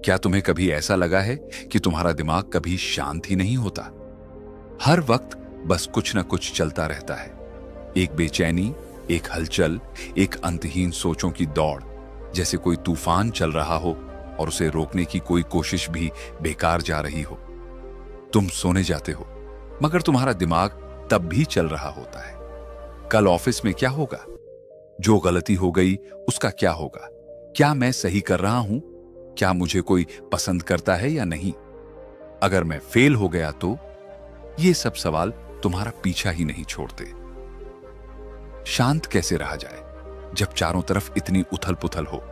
क्या तुम्हें कभी ऐसा लगा है कि तुम्हारा दिमाग कभी शांत ही नहीं होता? हर वक्त बस कुछ ना कुछ चलता रहता है। एक बेचैनी, एक हलचल, एक अंतहीन सोचों की दौड़, जैसे कोई तूफान चल रहा हो और उसे रोकने की कोई कोशिश भी बेकार जा रही हो। तुम सोने जाते हो, मगर तुम्हारा दिमाग तब भी चल रहा होता है। कल ऑफिस में क्या होगा? जो गलती हो गई उसका क्या होगा? क्या मैं सही कर रहा हूं? क्या मुझे कोई पसंद करता है या नहीं? अगर मैं फेल हो गया तो? ये सब सवाल तुम्हारा पीछा ही नहीं छोड़ते। शांत कैसे रहा जाए जब चारों तरफ इतनी उथल पुथल हो,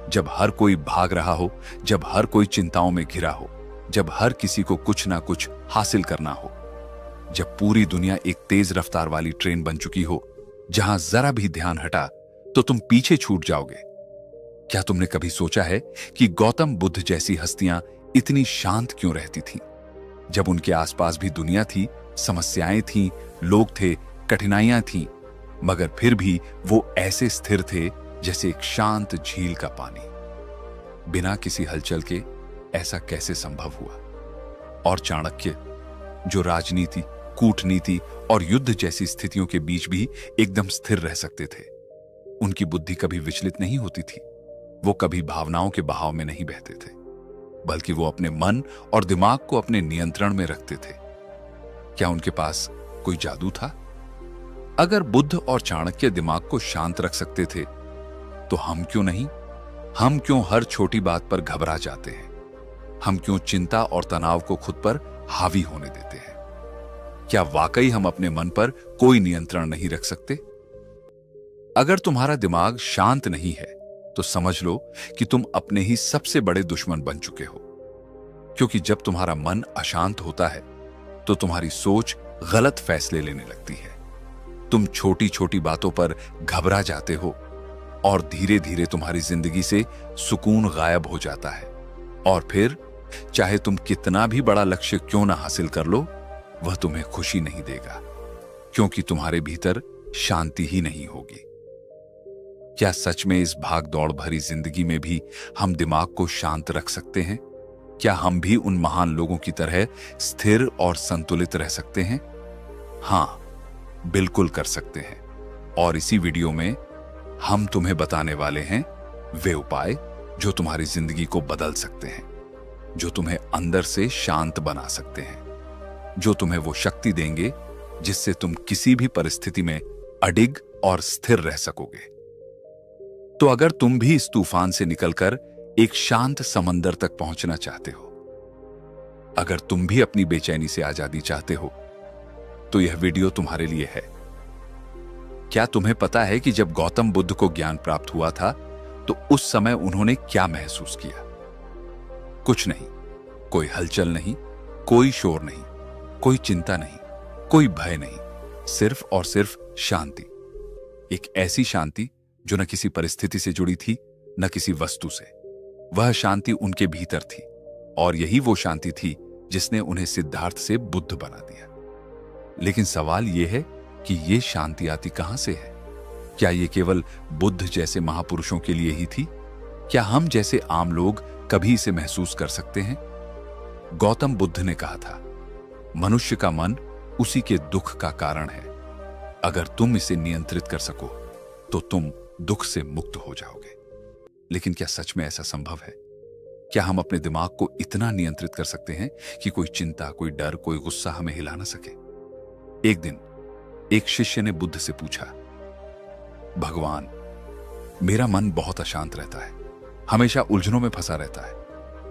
जब हर कोई भाग रहा हो, जब हर कोई चिंताओं में घिरा हो, जब हर किसी को कुछ ना कुछ हासिल करना हो, जब पूरी दुनिया एक तेज रफ्तार वाली ट्रेन बन चुकी हो जहां जरा भी ध्यान हटा तो तुम पीछे छूट जाओगे। क्या तुमने कभी सोचा है कि गौतम बुद्ध जैसी हस्तियां इतनी शांत क्यों रहती थीं? जब उनके आसपास भी दुनिया थी, समस्याएं थीं, लोग थे, कठिनाइयां थीं, मगर फिर भी वो ऐसे स्थिर थे जैसे एक शांत झील का पानी। बिना किसी हलचल के ऐसा कैसे संभव हुआ? और चाणक्य, जो राजनीति, कूटनीति और युद्ध जैसी स्थितियों के बीच भी एकदम स्थिर रह सकते थे, उनकी बुद्धि कभी विचलित नहीं होती थी। वो कभी भावनाओं के बहाव में नहीं बहते थे, बल्कि वो अपने मन और दिमाग को अपने नियंत्रण में रखते थे। क्या उनके पास कोई जादू था? अगर बुद्ध और चाणक्य दिमाग को शांत रख सकते थे, तो हम क्यों नहीं? हम क्यों हर छोटी बात पर घबरा जाते हैं? हम क्यों चिंता और तनाव को खुद पर हावी होने देते हैं? क्या वाकई हम अपने मन पर कोई नियंत्रण नहीं रख सकते? अगर तुम्हारा दिमाग शांत नहीं है तो समझ लो कि तुम अपने ही सबसे बड़े दुश्मन बन चुके हो। क्योंकि जब तुम्हारा मन अशांत होता है तो तुम्हारी सोच गलत फैसले लेने लगती है। तुम छोटी छोटी बातों पर घबरा जाते हो और धीरे धीरे तुम्हारी जिंदगी से सुकून गायब हो जाता है। और फिर चाहे तुम कितना भी बड़ा लक्ष्य क्यों ना हासिल कर लो, वह तुम्हें खुशी नहीं देगा, क्योंकि तुम्हारे भीतर शांति ही नहीं होगी। क्या सच में इस भाग दौड़ भरी जिंदगी में भी हम दिमाग को शांत रख सकते हैं? क्या हम भी उन महान लोगों की तरह स्थिर और संतुलित रह सकते हैं? हां, बिल्कुल कर सकते हैं। और इसी वीडियो में हम तुम्हें बताने वाले हैं वे उपाय जो तुम्हारी जिंदगी को बदल सकते हैं, जो तुम्हें अंदर से शांत बना सकते हैं, जो तुम्हें वो शक्ति देंगे जिससे तुम किसी भी परिस्थिति में अडिग और स्थिर रह सकोगे। तो अगर तुम भी इस तूफान से निकलकर एक शांत समंदर तक पहुंचना चाहते हो, अगर तुम भी अपनी बेचैनी से आजादी चाहते हो, तो यह वीडियो तुम्हारे लिए है। क्या तुम्हें पता है कि जब गौतम बुद्ध को ज्ञान प्राप्त हुआ था तो उस समय उन्होंने क्या महसूस किया? कुछ नहीं, कोई हलचल नहीं, कोई शोर नहीं, कोई चिंता नहीं, कोई भय नहीं, सिर्फ और सिर्फ शांति। एक ऐसी शांति जो न किसी परिस्थिति से जुड़ी थी, न किसी वस्तु से। वह शांति उनके भीतर थी, और यही वो शांति थी जिसने उन्हें सिद्धार्थ से बुद्ध बना दिया। लेकिन सवाल यह है कि यह शांति आती कहां से है? क्या यह केवल बुद्ध जैसे महापुरुषों के लिए ही थी? क्या हम जैसे आम लोग कभी इसे महसूस कर सकते हैं? गौतम बुद्ध ने कहा था, मनुष्य का मन उसी के दुख का कारण है। अगर तुम इसे नियंत्रित कर सको तो तुम दुख से मुक्त हो जाओगे। लेकिन क्या सच में ऐसा संभव है? क्या हम अपने दिमाग को इतना नियंत्रित कर सकते हैं कि कोई चिंता, कोई डर, कोई गुस्सा हमें हिला ना सके? एक दिन एक शिष्य ने बुद्ध से पूछा, भगवान, मेरा मन बहुत अशांत रहता है, हमेशा उलझनों में फंसा रहता है,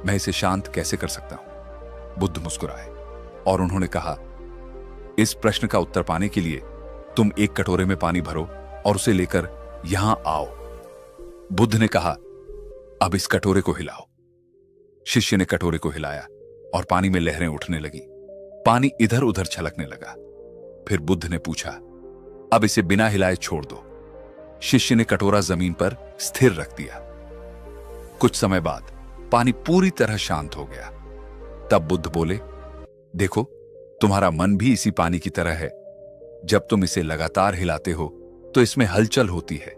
मैं इसे शांत कैसे कर सकता हूं? बुद्ध मुस्कुराए और उन्होंने कहा, इस प्रश्न का उत्तर पाने के लिए तुम एक कटोरे में पानी भरो और उसे लेकर यहां आओ। बुद्ध ने कहा, अब इस कटोरे को हिलाओ। शिष्य ने कटोरे को हिलाया और पानी में लहरें उठने लगी। पानी इधर उधर छलकने लगा। फिर बुद्ध ने पूछा, अब इसे बिना हिलाए छोड़ दो। शिष्य ने कटोरा जमीन पर स्थिर रख दिया। कुछ समय बाद पानी पूरी तरह शांत हो गया। तब बुद्ध बोले, देखो, तुम्हारा मन भी इसी पानी की तरह है। जब तुम इसे लगातार हिलाते हो तो इसमें हलचल होती है,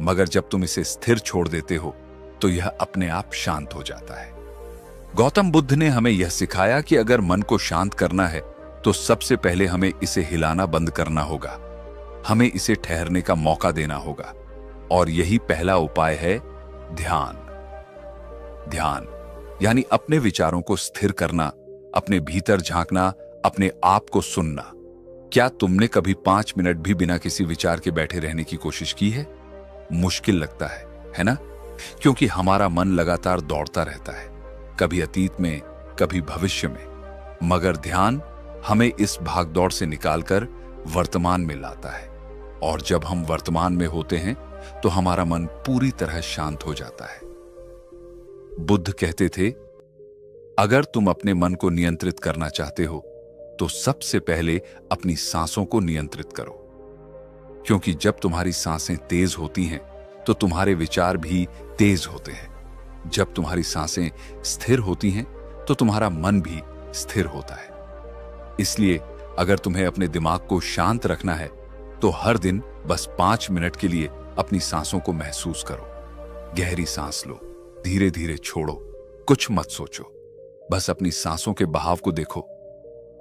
मगर जब तुम इसे स्थिर छोड़ देते हो तो यह अपने आप शांत हो जाता है। गौतम बुद्ध ने हमें यह सिखाया कि अगर मन को शांत करना है तो सबसे पहले हमें इसे हिलाना बंद करना होगा, हमें इसे ठहरने का मौका देना होगा। और यही पहला उपाय है ध्यान। ध्यान यानी अपने विचारों को स्थिर करना, अपने भीतर झांकना, अपने आप को सुनना। क्या तुमने कभी 5 मिनट भी बिना किसी विचार के बैठे रहने की कोशिश की है? मुश्किल लगता है ना? क्योंकि हमारा मन लगातार दौड़ता रहता है, कभी अतीत में, कभी भविष्य में। मगर ध्यान हमें इस भागदौड़ से निकालकर वर्तमान में लाता है। और जब हम वर्तमान में होते हैं तो हमारा मन पूरी तरह शांत हो जाता है। बुद्ध कहते थे, अगर तुम अपने मन को नियंत्रित करना चाहते हो तो सबसे पहले अपनी सांसों को नियंत्रित करो। क्योंकि जब तुम्हारी सांसें तेज होती हैं तो तुम्हारे विचार भी तेज होते हैं। जब तुम्हारी सांसें स्थिर होती हैं तो तुम्हारा मन भी स्थिर होता है। इसलिए अगर तुम्हें अपने दिमाग को शांत रखना है तो हर दिन बस 5 मिनट के लिए अपनी सांसों को महसूस करो। गहरी सांस लो, धीरे धीरे छोड़ो, कुछ मत सोचो, बस अपनी सांसों के बहाव को देखो।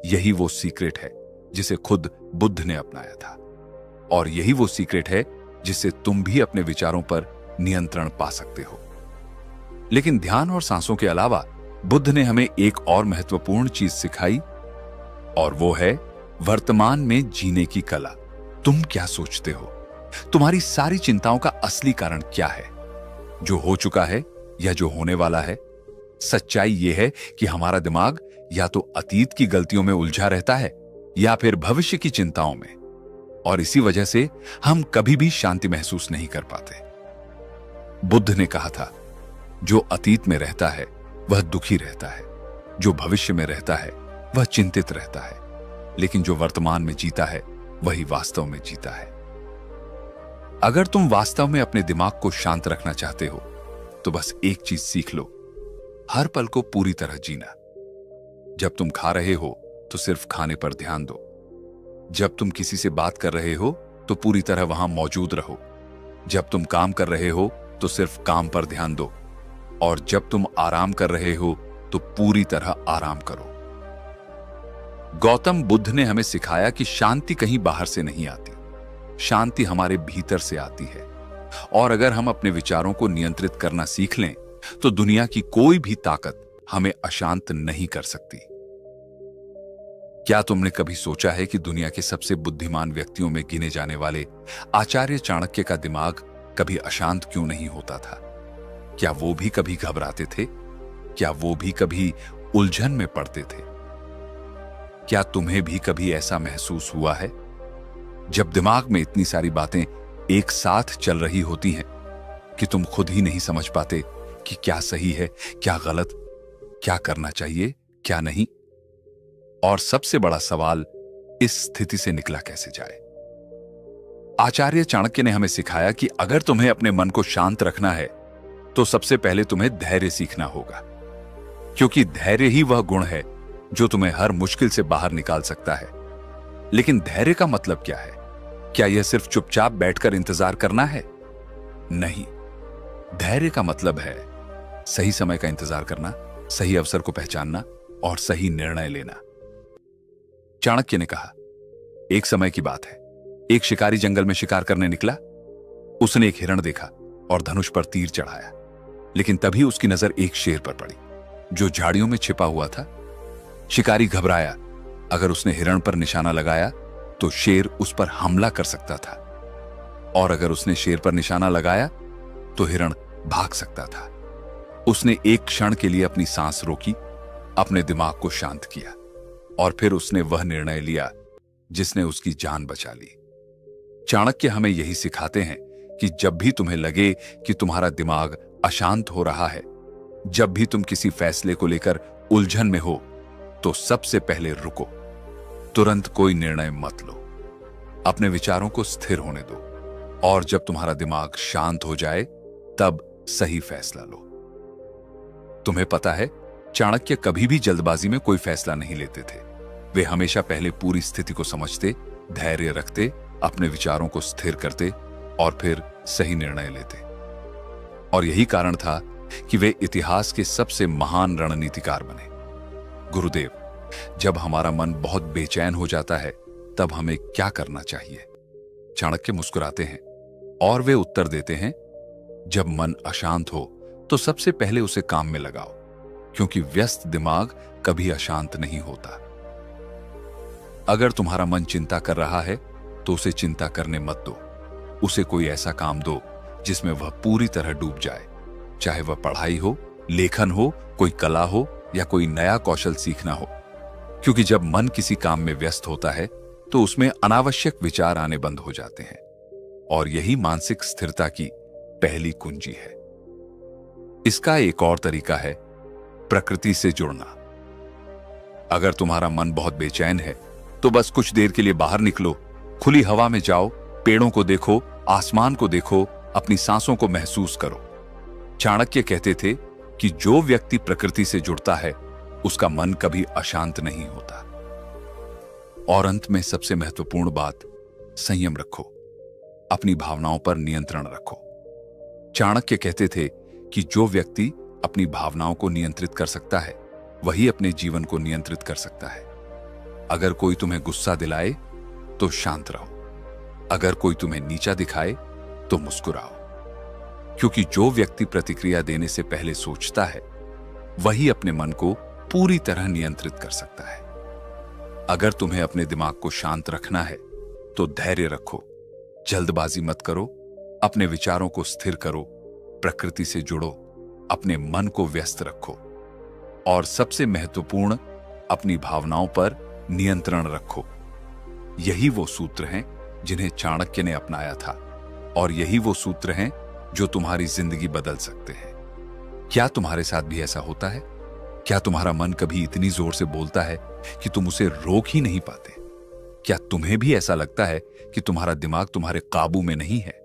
यही वो सीक्रेट है जिसे खुद बुद्ध ने अपनाया था, और यही वो सीक्रेट है जिससे तुम भी अपने विचारों पर नियंत्रण पा सकते हो। लेकिन ध्यान और सांसों के अलावा बुद्ध ने हमें एक और महत्वपूर्ण चीज सिखाई, और वो है वर्तमान में जीने की कला। तुम क्या सोचते हो? तुम्हारी सारी चिंताओं का असली कारण क्या है? जो हो चुका है या जो होने वाला है? सच्चाई यह है कि हमारा दिमाग या तो अतीत की गलतियों में उलझा रहता है या फिर भविष्य की चिंताओं में, और इसी वजह से हम कभी भी शांति महसूस नहीं कर पाते। बुद्ध ने कहा था, जो अतीत में रहता है वह दुखी रहता है, जो भविष्य में रहता है वह चिंतित रहता है, लेकिन जो वर्तमान में जीता है वही वास्तव में जीता है। अगर तुम वास्तव में अपने दिमाग को शांत रखना चाहते हो तो बस एक चीज सीख लो, हर पल को पूरी तरह जीना। जब तुम खा रहे हो तो सिर्फ खाने पर ध्यान दो। जब तुम किसी से बात कर रहे हो तो पूरी तरह वहां मौजूद रहो। जब तुम काम कर रहे हो तो सिर्फ काम पर ध्यान दो, और जब तुम आराम कर रहे हो तो पूरी तरह आराम करो। गौतम बुद्ध ने हमें सिखाया कि शांति कहीं बाहर से नहीं आती, शांति हमारे भीतर से आती है। और अगर हम अपने विचारों को नियंत्रित करना सीख लें तो दुनिया की कोई भी ताकत हमें अशांत नहीं कर सकती। क्या तुमने कभी सोचा है कि दुनिया के सबसे बुद्धिमान व्यक्तियों में गिने जाने वाले आचार्य चाणक्य का दिमाग कभी अशांत क्यों नहीं होता था? क्या वो भी कभी घबराते थे? क्या वो भी कभी उलझन में पड़ते थे? क्या तुम्हें भी कभी ऐसा महसूस हुआ है, जब दिमाग में इतनी सारी बातें एक साथ चल रही होती हैं कि तुम खुद ही नहीं समझ पाते कि क्या सही है, क्या गलत, क्या करना चाहिए, क्या नहीं? और सबसे बड़ा सवाल, इस स्थिति से निकला कैसे जाए? आचार्य चाणक्य ने हमें सिखाया कि अगर तुम्हें अपने मन को शांत रखना है तो सबसे पहले तुम्हें धैर्य सीखना होगा, क्योंकि धैर्य ही वह गुण है जो तुम्हें हर मुश्किल से बाहर निकाल सकता है। लेकिन धैर्य का मतलब क्या है? क्या यह सिर्फ चुपचाप बैठकर इंतजार करना है? नहीं, धैर्य का मतलब है सही समय का इंतजार करना, सही अवसर को पहचानना और सही निर्णय लेना। चाणक्य ने कहा, एक समय की बात है, एक शिकारी जंगल में शिकार करने निकला। उसने एक हिरण देखा और धनुष पर तीर चढ़ाया, लेकिन तभी उसकी नजर एक शेर पर पड़ी जो झाड़ियों में छिपा हुआ था। शिकारी घबराया, अगर उसने हिरण पर निशाना लगाया तो शेर उस पर हमला कर सकता था, और अगर उसने शेर पर निशाना लगाया तो हिरण भाग सकता था। उसने एक क्षण के लिए अपनी सांस रोकी, अपने दिमाग को शांत किया, और फिर उसने वह निर्णय लिया जिसने उसकी जान बचा ली। चाणक्य हमें यही सिखाते हैं कि जब भी तुम्हें लगे कि तुम्हारा दिमाग अशांत हो रहा है, जब भी तुम किसी फैसले को लेकर उलझन में हो, तो सबसे पहले रुको, तुरंत कोई निर्णय मत लो, अपने विचारों को स्थिर होने दो, और जब तुम्हारा दिमाग शांत हो जाए तब सही फैसला लो। तुम्हें पता है, चाणक्य कभी भी जल्दबाजी में कोई फैसला नहीं लेते थे। वे हमेशा पहले पूरी स्थिति को समझते, धैर्य रखते, अपने विचारों को स्थिर करते और फिर सही निर्णय लेते। और यही कारण था कि वे इतिहास के सबसे महान रणनीतिकार बने। गुरुदेव, जब हमारा मन बहुत बेचैन हो जाता है तब हमें क्या करना चाहिए? चाणक्य मुस्कुराते हैं और वे उत्तर देते हैं, जब मन अशांत हो तो सबसे पहले उसे काम में लगाओ, क्योंकि व्यस्त दिमाग कभी अशांत नहीं होता। अगर तुम्हारा मन चिंता कर रहा है तो उसे चिंता करने मत दो। उसे कोई ऐसा काम दो जिसमें वह पूरी तरह डूब जाए, चाहे वह पढ़ाई हो, लेखन हो, कोई कला हो या कोई नया कौशल सीखना हो। क्योंकि जब मन किसी काम में व्यस्त होता है तो उसमें अनावश्यक विचार आने बंद हो जाते हैं, और यही मानसिक स्थिरता की पहली कुंजी है। इसका एक और तरीका है प्रकृति से जुड़ना। अगर तुम्हारा मन बहुत बेचैन है तो बस कुछ देर के लिए बाहर निकलो, खुली हवा में जाओ, पेड़ों को देखो, आसमान को देखो, अपनी सांसों को महसूस करो। चाणक्य कहते थे कि जो व्यक्ति प्रकृति से जुड़ता है उसका मन कभी अशांत नहीं होता। और अंत में सबसे महत्वपूर्ण बात, संयम रखो, अपनी भावनाओं पर नियंत्रण रखो। चाणक्य कहते थे कि जो व्यक्ति अपनी भावनाओं को नियंत्रित कर सकता है वही अपने जीवन को नियंत्रित कर सकता है। अगर कोई तुम्हें गुस्सा दिलाए तो शांत रहो, अगर कोई तुम्हें नीचा दिखाए तो मुस्कुराओ, क्योंकि जो व्यक्ति प्रतिक्रिया देने से पहले सोचता है वही अपने मन को पूरी तरह नियंत्रित कर सकता है। अगर तुम्हें अपने दिमाग को शांत रखना है तो धैर्य रखो, जल्दबाजी मत करो, अपने विचारों को स्थिर करो, प्रकृति से जुड़ो, अपने मन को व्यस्त रखो, और सबसे महत्वपूर्ण, अपनी भावनाओं पर नियंत्रण रखो। यही वो सूत्र हैं जिन्हें चाणक्य ने अपनाया था, और यही वो सूत्र हैं जो तुम्हारी जिंदगी बदल सकते हैं। क्या तुम्हारे साथ भी ऐसा होता है? क्या तुम्हारा मन कभी इतनी जोर से बोलता है कि तुम उसे रोक ही नहीं पाते? क्या तुम्हें भी ऐसा लगता है कि तुम्हारा दिमाग तुम्हारे काबू में नहीं है?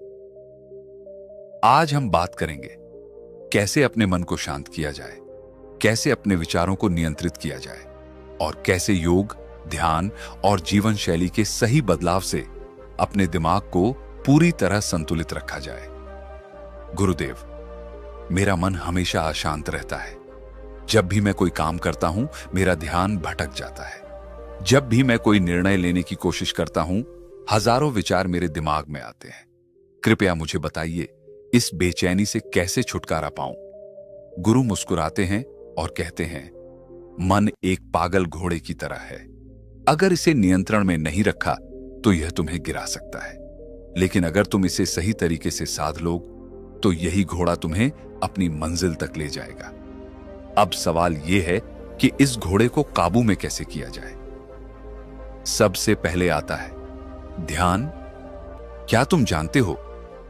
आज हम बात करेंगे कैसे अपने मन को शांत किया जाए, कैसे अपने विचारों को नियंत्रित किया जाए, और कैसे योग, ध्यान और जीवन शैली के सही बदलाव से अपने दिमाग को पूरी तरह संतुलित रखा जाए। गुरुदेव, मेरा मन हमेशा अशांत रहता है। जब भी मैं कोई काम करता हूं मेरा ध्यान भटक जाता है। जब भी मैं कोई निर्णय लेने की कोशिश करता हूं हजारों विचार मेरे दिमाग में आते हैं। कृपया मुझे बताइए, इस बेचैनी से कैसे छुटकारा पाऊं? गुरु मुस्कुराते हैं और कहते हैं, मन एक पागल घोड़े की तरह है। अगर इसे नियंत्रण में नहीं रखा तो यह तुम्हें गिरा सकता है, लेकिन अगर तुम इसे सही तरीके से साध लो तो यही घोड़ा तुम्हें अपनी मंजिल तक ले जाएगा। अब सवाल यह है कि इस घोड़े को काबू में कैसे किया जाए। सबसे पहले आता है ध्यान। क्या तुम जानते हो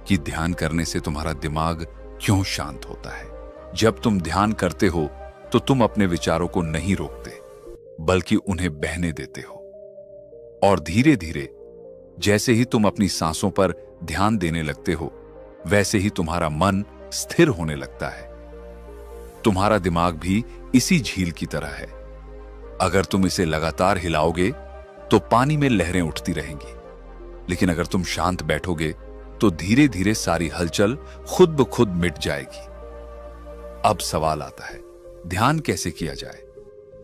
कि ध्यान करने से तुम्हारा दिमाग क्यों शांत होता है? जब तुम ध्यान करते हो तो तुम अपने विचारों को नहीं रोकते, बल्कि उन्हें बहने देते हो। और धीरे धीरे जैसे ही तुम अपनी सांसों पर ध्यान देने लगते हो, वैसे ही तुम्हारा मन स्थिर होने लगता है। तुम्हारा दिमाग भी इसी झील की तरह है। अगर तुम इसे लगातार हिलाओगे तो पानी में लहरें उठती रहेंगी, लेकिन अगर तुम शांत बैठोगे तो धीरे धीरे सारी हलचल खुद ब खुद मिट जाएगी। अब सवाल आता है, ध्यान कैसे किया जाए?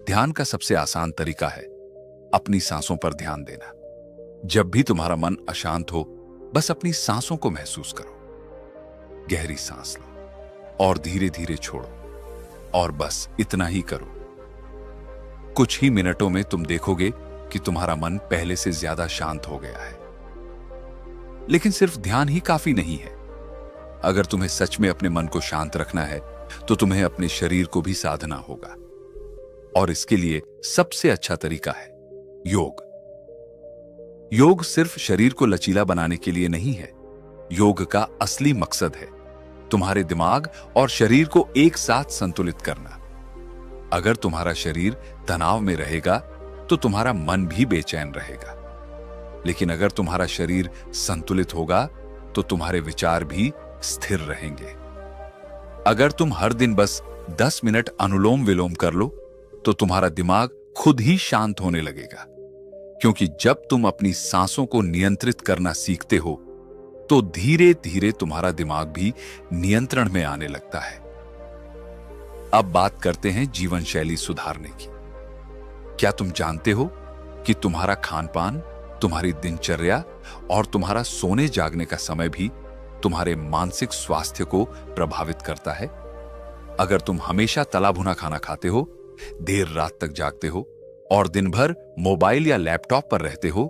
ध्यान का सबसे आसान तरीका है अपनी सांसों पर ध्यान देना। जब भी तुम्हारा मन अशांत हो, बस अपनी सांसों को महसूस करो। गहरी सांस लो और धीरे धीरे छोड़ो, और बस इतना ही करो। कुछ ही मिनटों में तुम देखोगे कि तुम्हारा मन पहले से ज्यादा शांत हो गया है। लेकिन सिर्फ ध्यान ही काफी नहीं है। अगर तुम्हें सच में अपने मन को शांत रखना है तो तुम्हें अपने शरीर को भी साधना होगा, और इसके लिए सबसे अच्छा तरीका है योग। योग सिर्फ शरीर को लचीला बनाने के लिए नहीं है। योग का असली मकसद है तुम्हारे दिमाग और शरीर को एक साथ संतुलित करना। अगर तुम्हारा शरीर तनाव में रहेगा तो तुम्हारा मन भी बेचैन रहेगा, लेकिन अगर तुम्हारा शरीर संतुलित होगा तो तुम्हारे विचार भी स्थिर रहेंगे। अगर तुम हर दिन बस 10 मिनट अनुलोम विलोम कर लो तो तुम्हारा दिमाग खुद ही शांत होने लगेगा, क्योंकि जब तुम अपनी सांसों को नियंत्रित करना सीखते हो तो धीरे धीरे तुम्हारा दिमाग भी नियंत्रण में आने लगता है। अब बात करते हैं जीवन शैली सुधारने की। क्या तुम जानते हो कि तुम्हारा खान पान, तुम्हारी दिनचर्या और तुम्हारा सोने जागने का समय भी तुम्हारे मानसिक स्वास्थ्य को प्रभावित करता है? अगर तुम हमेशा तला भुना खाना खाते हो, देर रात तक जागते हो और दिन भर मोबाइल या लैपटॉप पर रहते हो,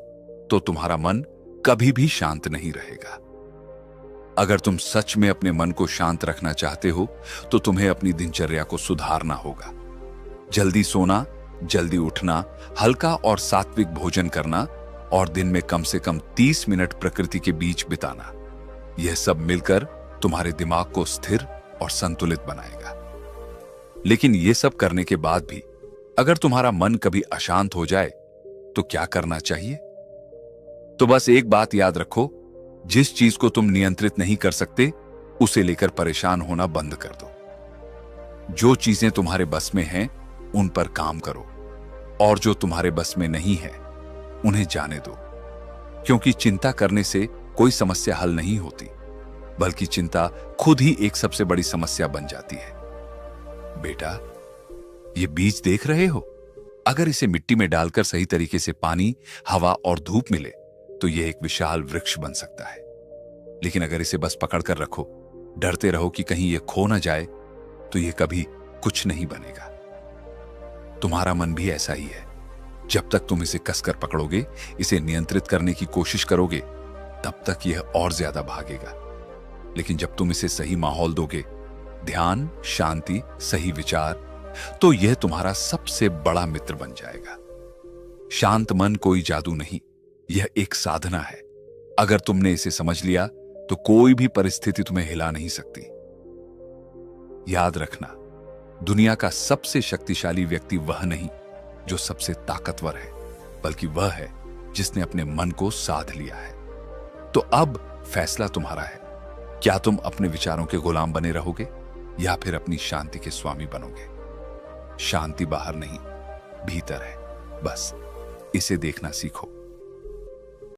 तो तुम्हारा मन कभी भी शांत नहीं रहेगा। अगर तुम सच में अपने मन को शांत रखना चाहते हो, तो तुम्हें अपनी दिनचर्या को सुधारना होगा। जल्दी सोना, जल्दी उठना, हल्का और सात्विक भोजन करना और दिन में कम से कम 30 मिनट प्रकृति के बीच बिताना, यह सब मिलकर तुम्हारे दिमाग को स्थिर और संतुलित बनाएगा। लेकिन यह सब करने के बाद भी अगर तुम्हारा मन कभी अशांत हो जाए, तो क्या करना चाहिए? तो बस एक बात याद रखो, जिस चीज को तुम नियंत्रित नहीं कर सकते, उसे लेकर परेशान होना बंद कर दो। जो चीजें तुम्हारे बस में हैं, उन पर काम करो, और जो तुम्हारे बस में नहीं है, उन्हें जाने दो। क्योंकि चिंता करने से कोई समस्या हल नहीं होती, बल्कि चिंता खुद ही एक सबसे बड़ी समस्या बन जाती है। बेटा, ये बीज देख रहे हो? अगर इसे मिट्टी में डालकर सही तरीके से पानी, हवा और धूप मिले, तो यह एक विशाल वृक्ष बन सकता है। लेकिन अगर इसे बस पकड़कर रखो, डरते रहो कि कहीं यह खो ना जाए, तो यह कभी कुछ नहीं बनेगा। तुम्हारा मन भी ऐसा ही है। जब तक तुम इसे कसकर पकड़ोगे, इसे नियंत्रित करने की कोशिश करोगे, तब तक यह और ज्यादा भागेगा। लेकिन जब तुम इसे सही माहौल दोगे, ध्यान, शांति, सही विचार, तो यह तुम्हारा सबसे बड़ा मित्र बन जाएगा। शांत मन कोई जादू नहीं, यह एक साधना है। अगर तुमने इसे समझ लिया, तो कोई भी परिस्थिति तुम्हें हिला नहीं सकती। याद रखना, दुनिया का सबसे शक्तिशाली व्यक्ति वह नहीं जो सबसे ताकतवर है, बल्कि वह है जिसने अपने मन को साध लिया है। तो अब फैसला तुम्हारा है। क्या तुम अपने विचारों के गुलाम बने रहोगे, या फिर अपनी शांति के स्वामी बनोगे? शांति बाहर नहीं, भीतर है। बस इसे देखना सीखो।